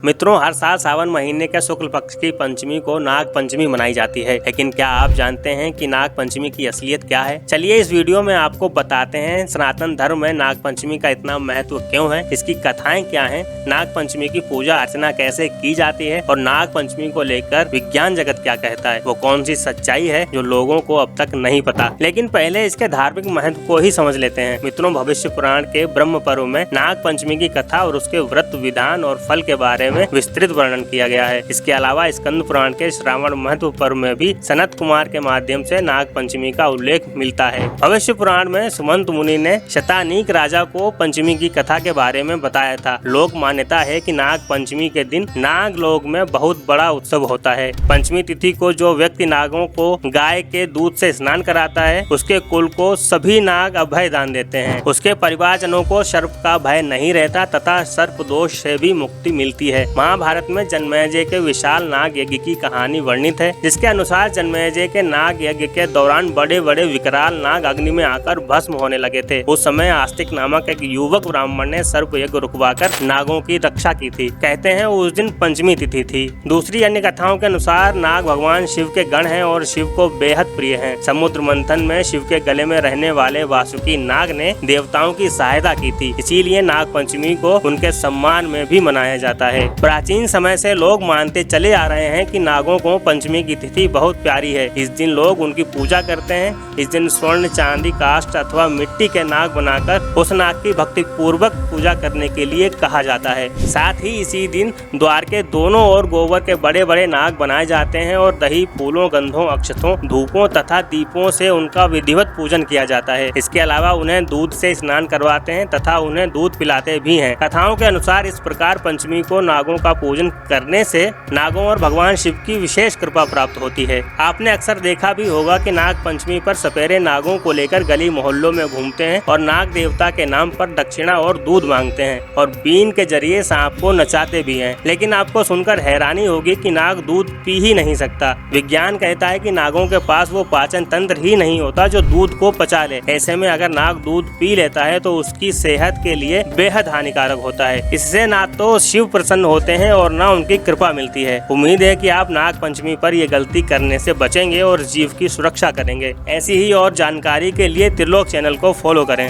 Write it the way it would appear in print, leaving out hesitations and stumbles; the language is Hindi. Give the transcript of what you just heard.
मित्रों, हर साल सावन महीने के शुक्ल पक्ष की पंचमी को नाग पंचमी मनाई जाती है। लेकिन क्या आप जानते हैं कि नाग पंचमी की असलियत क्या है? चलिए इस वीडियो में आपको बताते हैं सनातन धर्म में नाग पंचमी का इतना महत्व क्यों है, इसकी कथाएं क्या हैं, नाग पंचमी की पूजा अर्चना कैसे की जाती है और नाग पंचमी को लेकर विज्ञान जगत क्या कहता है, वो कौन सी सच्चाई है जो लोगों को अब तक नहीं पता। लेकिन पहले इसके धार्मिक महत्व को ही समझ लेते हैं। मित्रों, भविष्य पुराण के ब्रह्म पर्व में नाग पंचमी की कथा और उसके व्रत विधान और फल के बारे में विस्तृत वर्णन किया गया है। इसके अलावा स्कंद पुराण के श्रावण महत्व पर्व में भी सनत कुमार के माध्यम से नाग पंचमी का उल्लेख मिलता है। भविष्य पुराण में सुमंत मुनि ने शतानीक राजा को पंचमी की कथा के बारे में बताया था। लोक मान्यता है कि नाग पंचमी के दिन नाग लोक में बहुत बड़ा उत्सव होता है। पंचमी तिथि को जो व्यक्ति नागों को गाय के दूध से स्नान कराता है, उसके कुल को सभी नाग अभय दान देते हैं। उसके परिवारजनों को सर्प का भय नहीं रहता तथा सर्प दोष से भी मुक्ति मिलती है। महाभारत में जन्मेजय के विशाल नाग यज्ञ की कहानी वर्णित है, जिसके अनुसार जन्मेजय के नाग यज्ञ के दौरान बड़े बड़े विकराल नाग अग्नि में आकर भस्म होने लगे थे। उस समय आस्तिक नामक एक युवक ब्राह्मण ने सर्प यज्ञ रुकवाकर नागों की रक्षा की थी। कहते हैं उस दिन पंचमी तिथि थी। दूसरी अन्य कथाओं के अनुसार नाग भगवान शिव के गण हैं और शिव को बेहद प्रिय हैं। समुद्र मंथन में शिव के गले में रहने वाले वासुकी नाग ने देवताओं की सहायता की थी, इसीलिए नाग पंचमी को उनके सम्मान में भी मनाया जाता है। प्राचीन समय से लोग मानते चले आ रहे हैं कि नागों को पंचमी की तिथि बहुत प्यारी है। इस दिन लोग उनकी पूजा करते हैं। इस दिन स्वर्ण, चांदी, काष्ठ अथवा मिट्टी के नाग बनाकर उस नाग की भक्ति पूर्वक पूजा करने के लिए कहा जाता है। साथ ही इसी दिन द्वार के दोनों ओर गोबर के बड़े बड़े नाग बनाए जाते हैं और दही, फूलों, गंधों, अक्षतों, धूपों तथा दीपों से उनका विधिवत पूजन किया जाता है। इसके अलावा उन्हें दूध से स्नान करवाते हैं तथा उन्हें दूध पिलाते भी हैं। कथाओं के अनुसार इस प्रकार पंचमी को नागों का पूजन करने से नागों और भगवान शिव की विशेष कृपा प्राप्त होती है। आपने अक्सर देखा भी होगा कि नाग पंचमी पर सपेरे नागों को लेकर गली मोहल्लों में घूमते हैं और नाग देवता के नाम पर दक्षिणा और दूध मांगते हैं और बीन के जरिए सांप को नचाते भी हैं। लेकिन आपको सुनकर हैरानी होगी कि नाग दूध पी ही नहीं सकता। विज्ञान कहता है कि नागों के पास वो पाचन तंत्र ही नहीं होता जो दूध को पचा ले। ऐसे में अगर नाग दूध पी लेता है तो उसकी सेहत के लिए बेहद हानिकारक होता है। इससे ना तो शिव प्रसन्न होते हैं और ना उनकी कृपा मिलती है। उम्मीद है कि आप नाग पंचमी पर ये गलती करने से बचेंगे और जीव की सुरक्षा करेंगे। ऐसी ही और जानकारी के लिए त्रिलोक चैनल को फॉलो करें।